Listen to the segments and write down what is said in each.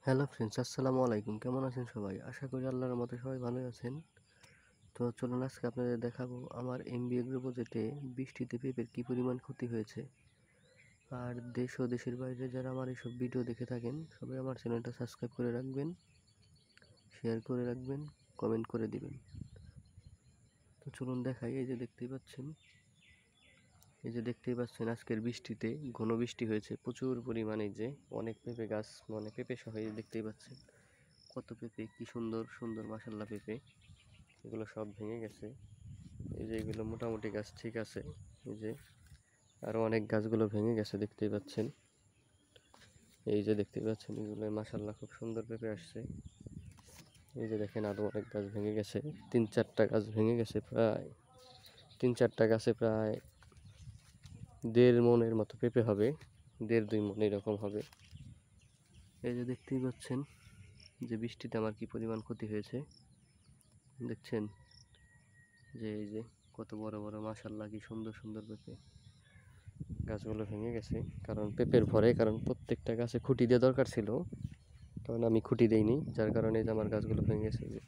Hello friends, আসসালামু আলাইকুম। কেমন আছেন সবাই? আশা করি আল্লাহর মতো সবাই ভালোই আছেন। তো চলুন আজকে আপনাদের দেখাবো আমার এমবি এগ্রো প্রজেক্টে বৃষ্টিতে পেঁপের কী পরিমাণ ক্ষতি হয়েছে। আর দেশ ও দেশের বাইরে যারা আমার এইসব ভিডিও দেখে থাকেন সবাই আমার চ্যানেলটা সাবস্ক্রাইব করে রাখবেন, শেয়ার করে রাখবেন, কমেন্ট করে দিবেন। তো চলুন দেখাই। এই যে দেখতেই পাচ্ছেন আজকের বৃষ্টিতে ঘন বৃষ্টি হয়েছে প্রচুর পরিমাণে। যে অনেক পেঁপে গাছ, মানে পেঁপে সহ দেখতেই পাচ্ছেন কত পেঁপে, কি সুন্দর সুন্দর মাশাআল্লাহ পেঁপে। এগুলো সব ভেঙে গেছে। এই যে এগুলো মোটামুটি গাছ ঠিক আছে। এই যে আরো অনেক গাছগুলো ভেঙে গেছে দেখতেই পাচ্ছেন। এই যে দেখতেই পাচ্ছেন এগুলো মাশাআল্লাহ খুব সুন্দর পেঁপে আসছে। এই যে দেখেন আরো অনেক গাছ ভেঙে গেছে, 3-4টা গাছ ভেঙে গেছে। প্রায় 3-4টা গাছে প্রায় 1.5 মনের মতো পেঁপে হবে, 1.5-2 মন এরকম হবে। এই যে দেখতেই পাচ্ছেন যে বৃষ্টিতে আমার কি পরিমাণ ক্ষতি হয়েছে দেখছেন। যে এই যে কত বড় বড় মাশাআল্লাহ কি সুন্দর সুন্দর পেঁপে। গাছগুলো ভেঙে গেছে কারণ পেঁপের ভরে, কারণ প্রত্যেকটা গাছে খুঁটি দেওয়া দরকার ছিল, কারণ আমি খুঁটি দেইনি, যার কারণে যে আমার গাছগুলো ভেঙে গেছে। যে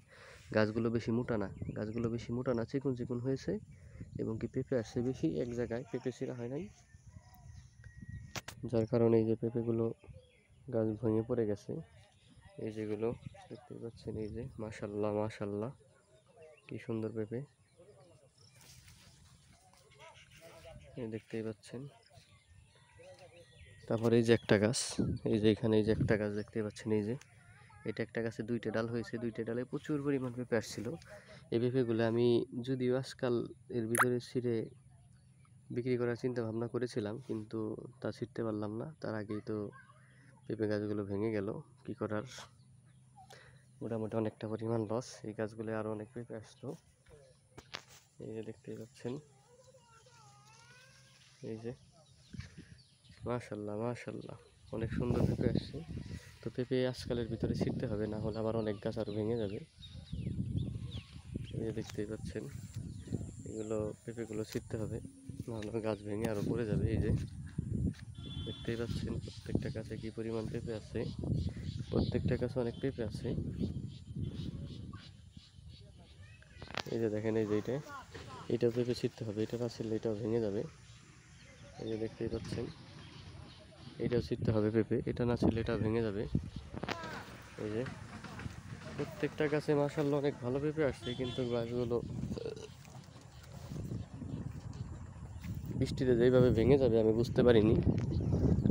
গাছগুলো বেশি মোটা না, চিকুন চিকুন হয়েছে এবং কি পেঁপে আসছে বেশি, এক জায়গায় পেঁপে ছিঁড়া হয় নাই, যার কারণে এই যে পেঁপেগুলো গাছ ভেঙে পড়ে গেছে। এই যেগুলো দেখতে পাচ্ছেন, এই যে মাশাআল্লাহ মাশাআল্লাহ কি সুন্দর পেঁপে, দেখতেই পাচ্ছেন। তারপরে এই যে একটা গাছ, এই যে এখানে এই যে একটা গাছ দেখতেই পাচ্ছেন। এই যে এটা একটা গাছে 2টা ডাল হয়েছে, 2টা ডালে প্রচুর পরিমাণ পেঁপে আসছিল। এই পেঁপেগুলো আমি যদিও আজকাল এর ভিতরে ছিঁড়ে বিক্রি করার চিন্তা ভাবনা করেছিলাম, কিন্তু তা ছিঁড়তে পারলাম না। তার আগেই তো পেঁপে গাছগুলো ভেঙে গেল, কি করার। মোটামুটি অনেকটা পরিমাণ লস। এই গাছগুলো আরও অনেক পেঁপে আসতো। এই যে দেখতেই পাচ্ছেন, এই যে মাশাআল্লাহ মাশাআল্লাহ অনেক সুন্দর পেঁপে আসছে। তো পেঁপে আজকালের ভিতরে ছিঁড়তে হবে, না হলে আবার অনেক গাছ আরও ভেঙে যাবে। এই যে দেখতেই পাচ্ছেন এগুলো পেঁপেগুলো ছিঁড়তে হবে, নাহলে গাছ ভেঙে আরও পড়ে যাবে। এই যে দেখতেই পাচ্ছেন প্রত্যেকটা গাছে কি পরিমাণ পেঁপে আছে, প্রত্যেকটা গাছে অনেক পেঁপে আছে। এই যে দেখেন, এই যে এটাও পেঁপে ছিঁড়তে হবে, এটা না ছিঁড়লে এটাও ভেঙে যাবে। এই যে দেখতেই পাচ্ছেন এটাও ছিঁড়তে হবে পেঁপে, এটা না ছিঁড়লে এটাও ভেঙে যাবে। এই যে প্রত্যেকটা গাছে মাশাআল্লাহ অনেক ভালো পেঁপে আসছে, কিন্তু গাছগুলো বৃষ্টিতে যেইভাবে ভেঙে যাবে আমি বুঝতে পারিনি।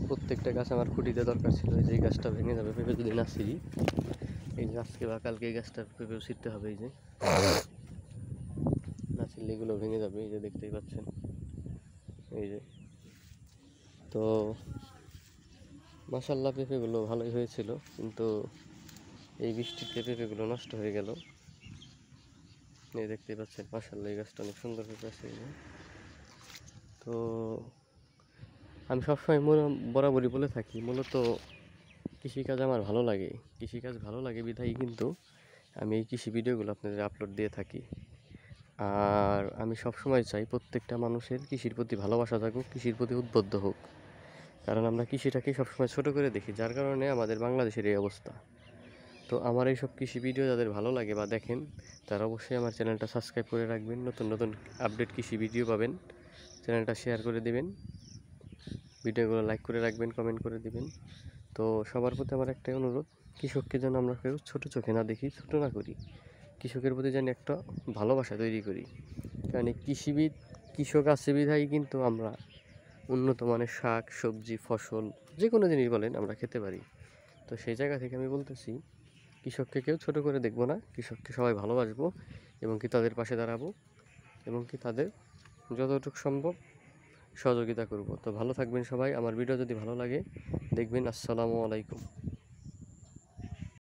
প্রত্যেকটা গাছ আমার খুঁটিতে দরকার ছিল, যে এই গাছটা ভেঙে যাবে পেঁপে যদি না ছিঁড়ি। এই যে আজকে বা কালকে এই গাছটার পেঁপেও ছিঁড়তে হবে। এই যে না ছিঁড়লে এগুলো ভেঙে যাবে। এই যে দেখতেই পাচ্ছেন। এই যে তো মাশাআল্লাহ পেঁপেগুলো ভালোই হয়েছিল, কিন্তু এই বৃষ্টিতে পেঁপেগুলো নষ্ট হয়ে গেল। এই দেখতেই পাচ্ছেন মাশাআল্লাহ এই গাছটা অনেক সুন্দর পেঁপে আছে। তো আমি সবসময় বরাবরই বলে থাকি, মূলত কৃষিকাজ আমার ভালো লাগে, কৃষিকাজ ভালো লাগে বিধায় কিন্তু আমি এই কৃষি ভিডিওগুলো আপনাদের আপলোড দিয়ে থাকি। আর আমি সবসময় চাই প্রত্যেকটা মানুষের কৃষির প্রতি ভালোবাসা থাকুক, কৃষির প্রতি উদ্বুদ্ধ হোক, কারণ আমরা কৃষিটাকে সবসময় ছোটো করে দেখি, যার কারণে আমাদের বাংলাদেশের এই অবস্থা। তো আমার এইসব কৃষি ভিডিও যাদের ভালো লাগে বা দেখেন, তারা অবশ্যই আমার চ্যানেলটা সাবস্ক্রাইব করে রাখবেন, নতুন নতুন আপডেট কৃষি ভিডিও পাবেন। চ্যানেলটা শেয়ার করে দিবেন, ভিডিওগুলো লাইক করে রাখবেন, কমেন্ট করে দিবেন। তো সবার প্রতি আমার একটাই অনুরোধ, কৃষককে যেন আমরা কেউ ছোটো চোখে না দেখি, ছোটো না করি, কৃষকের প্রতি যেন একটা ভালোবাসা তৈরি করি। কারণ এই কৃষক আছে বিধায় কিন্তু আমরা উন্নত মানের শাক সবজি ফসল যে কোনো জিনিস বলেন আমরা খেতে পারি। তো সেই জায়গা থেকে আমি বলতেছি, কৃষককে কেউ ছোট করে দেখবো না, কৃষককে সবাই ভালোবাসবো এবং কি তাদের পাশে দাঁড়াবো এবং কি তাদের যতটুকু সম্ভব সহযোগিতা করব। তো ভালো থাকবেন সবাই। আমার ভিডিও যদি ভালো লাগে দেখবেন। আসসালামু আলাইকুম।